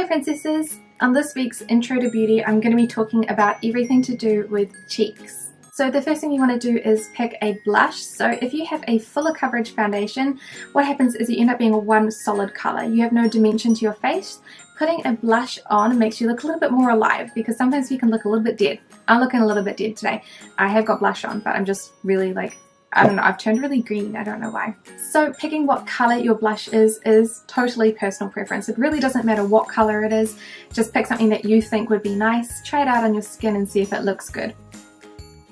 princesses! On this week's Intro to Beauty, I'm going to be talking about everything to do with cheeks. So the first thing you want to do is pick a blush. So if you have a fuller coverage foundation, what happens is you end up being one solid colour. You have no dimension to your face. Putting a blush on makes you look a little bit more alive, because sometimes you can look a little bit dead. I'm looking a little bit dead today. I have got blush on, but I'm just really I don't know, I've turned really green, I don't know why. So picking what colour your blush is totally personal preference. It really doesn't matter what colour it is, just pick something that you think would be nice, try it out on your skin and see if it looks good.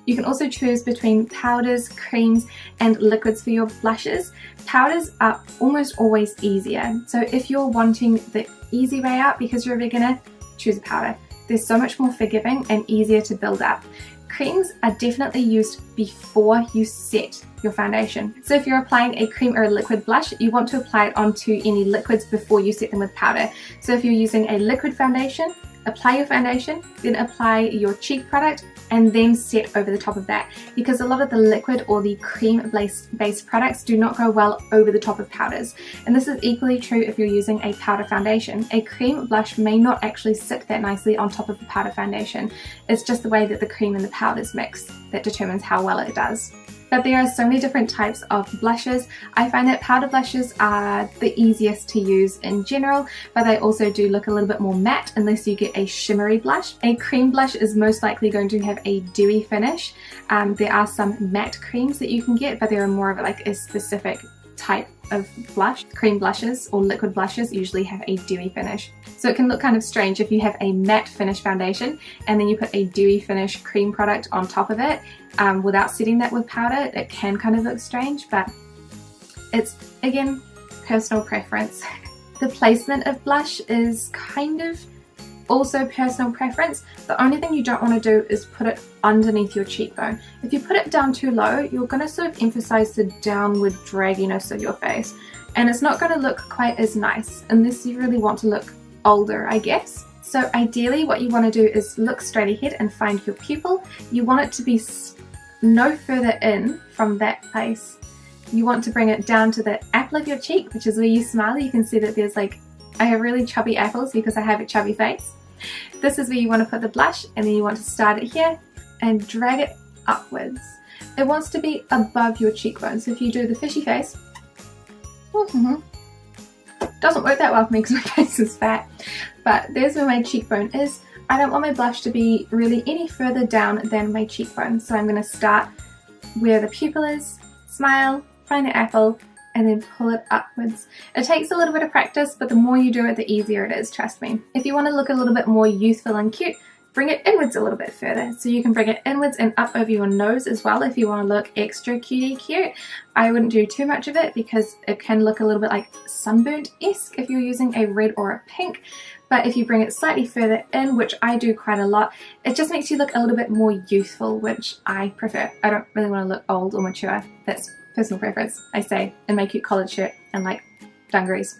You can also choose between powders, creams and liquids for your blushes. Powders are almost always easier, so if you're wanting the easy way out because you're a beginner, choose a powder. They're so much more forgiving and easier to build up. Creams are definitely used before you set your foundation. So if you're applying a cream or a liquid blush, you want to apply it onto any liquids before you set them with powder. So if you're using a liquid foundation, apply your foundation, then apply your cheek product and then set over the top of that, because a lot of the liquid or the cream based products do not go well over the top of powders. And this is equally true if you're using a powder foundation. A cream blush may not actually sit that nicely on top of the powder foundation. It's just the way that the cream and the powders mix that determines how well it does. But there are so many different types of blushes. I find that powder blushes are the easiest to use in general, but they also do look a little bit more matte unless you get a shimmery blush. A cream blush is most likely going to have a dewy finish. There are some matte creams that you can get, but they're more of a specific type of blush. Cream blushes or liquid blushes usually have a dewy finish. So it can look kind of strange if you have a matte finish foundation and then you put a dewy finish cream product on top of it without setting that with powder. It can kind of look strange, but it's, again, personal preference. The placement of blush is kind of also personal preference. The only thing you don't want to do is put it underneath your cheekbone. If you put it down too low, you're going to sort of emphasize the downward dragginess of your face, and it's not going to look quite as nice unless you really want to look older, I guess. So ideally what you want to do is look straight ahead and find your pupil. You want it to be no further in from that place. You want to bring it down to the apple of your cheek, which is where you smile. You can see that there's I have really chubby apples because I have a chubby face. This is where you want to put the blush, and then you want to start it here and drag it upwards. It wants to be above your cheekbone. So if you do the fishy face, doesn't work that well for me because my face is fat, but there's where my cheekbone is. I don't want my blush to be really any further down than my cheekbone, so I'm going to start where the pupil is, smile, find the apple, and then pull it upwards. It takes a little bit of practice, but the more you do it, the easier it is, trust me. If you want to look a little bit more youthful and cute, bring it inwards a little bit further. So you can bring it inwards and up over your nose as well if you want to look extra cutie cute. I wouldn't do too much of it because it can look a little bit like sunburnt-esque if you're using a red or a pink. But if you bring it slightly further in, which I do quite a lot, it just makes you look a little bit more youthful, which I prefer. I don't really want to look old or mature. That's personal preference, I say, in my cute collared shirt and dungarees.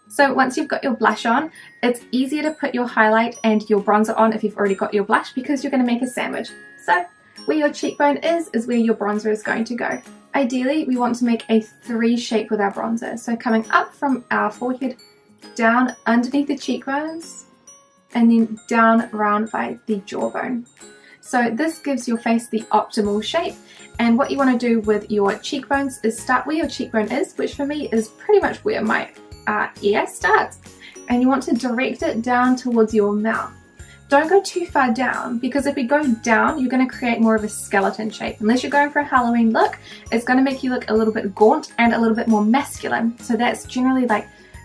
So once you've got your blush on, it's easier to put your highlight and your bronzer on if you've already got your blush, because you're going to make a sandwich. So where your cheekbone is where your bronzer is going to go. Ideally, we want to make a 3 shape with our bronzer. So coming up from our forehead, down underneath the cheekbones, and then down around by the jawbone. So this gives your face the optimal shape. And what you want to do with your cheekbones is start where your cheekbone is, which for me is pretty much where my ear starts. And you want to direct it down towards your mouth. Don't go too far down, because if we go down, you're going to create more of a skeleton shape. Unless you're going for a Halloween look, it's going to make you look a little bit gaunt and a little bit more masculine. So that's generally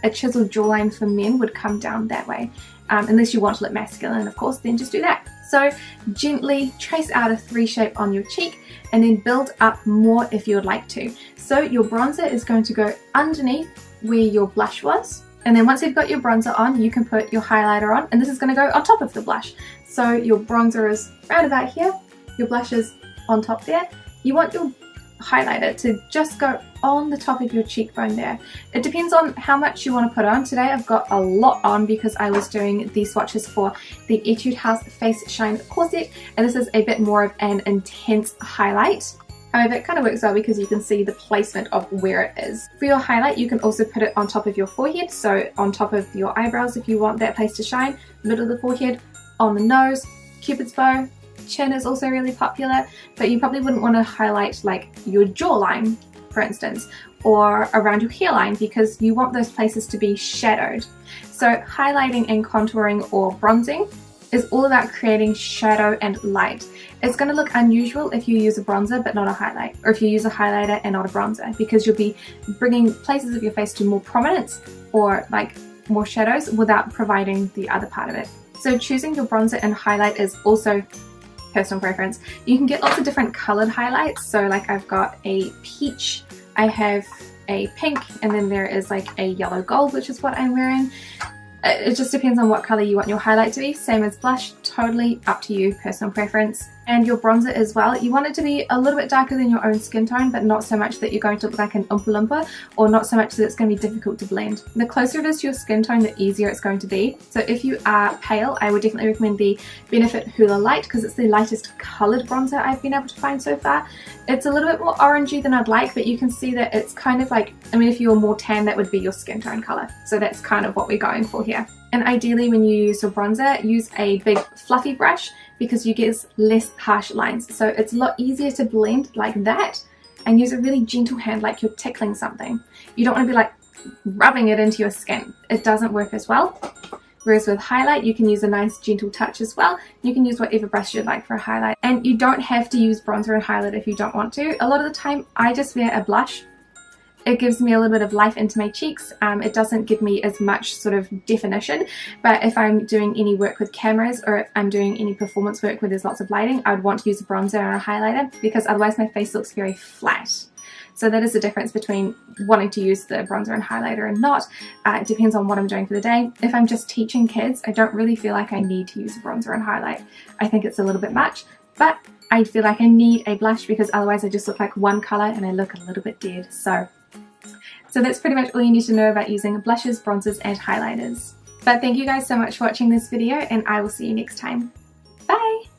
a chiseled jawline for men would come down that way. Unless you want to look masculine, of course, then just do that. So gently trace out a 3 shape on your cheek and then build up more if you would like to. So your bronzer is going to go underneath where your blush was. And then once you've got your bronzer on, you can put your highlighter on, and this is going to go on top of the blush. So your bronzer is round about here, your blush is on top there. You want your highlighter to just go on the top of your cheekbone there. It depends on how much you want to put on. Today I've got a lot on because I was doing the swatches for the Etude House Face Shine Corset, and this is a bit more of an intense highlight. However, it kind of works well because you can see the placement of where it is. For your highlight, you can also put it on top of your forehead, so on top of your eyebrows if you want that place to shine, middle of the forehead, on the nose, Cupid's bow. Chin is also really popular, but you probably wouldn't want to highlight like your jawline, for instance, or around your hairline, because you want those places to be shadowed. So highlighting and contouring or bronzing is all about creating shadow and light. It's going to look unusual if you use a bronzer but not a highlight, or if you use a highlighter and not a bronzer, because you'll be bringing places of your face to more prominence or like more shadows without providing the other part of it. So choosing your bronzer and highlight is also personal preference. You can get lots of different colored highlights. So like I've got a peach, I have a pink, and then there is like a yellow gold, which is what I'm wearing. It just depends on what color you want your highlight to be. Same as blush, totally up to you, personal preference. And your bronzer as well, you want it to be a little bit darker than your own skin tone, but not so much that you're going to look like an Oompa Loompa, or not so much that it's going to be difficult to blend. The closer it is to your skin tone, the easier it's going to be. So if you are pale, I would definitely recommend the Benefit Hoola Light, because it's the lightest colored bronzer I've been able to find so far. It's a little bit more orangey than I'd like, but you can see that it's kind of like, I mean, if you were more tan, that would be your skin tone color. So that's kind of what we're going for here. And ideally, when you use your bronzer, use a big fluffy brush, because you get less harsh lines. So it's a lot easier to blend like that, and use a really gentle hand like you're tickling something. You don't want to be like rubbing it into your skin. It doesn't work as well. Whereas with highlight, you can use a nice gentle touch as well. You can use whatever brush you'd like for a highlight. And you don't have to use bronzer and highlight if you don't want to. A lot of the time, I just wear a blush. It gives me a little bit of life into my cheeks. It doesn't give me as much sort of definition, but if I'm doing any work with cameras, or if I'm doing any performance work where there's lots of lighting, I'd want to use a bronzer and a highlighter, because otherwise my face looks very flat. So that is the difference between wanting to use the bronzer and highlighter and not. It depends on what I'm doing for the day. If I'm just teaching kids, I don't really feel like I need to use a bronzer and highlight. I think it's a little bit much, but I feel like I need a blush, because otherwise I just look like one color and I look a little bit dead. So that's pretty much all you need to know about using blushes, bronzers, and highlighters. But thank you guys so much for watching this video, and I will see you next time. Bye!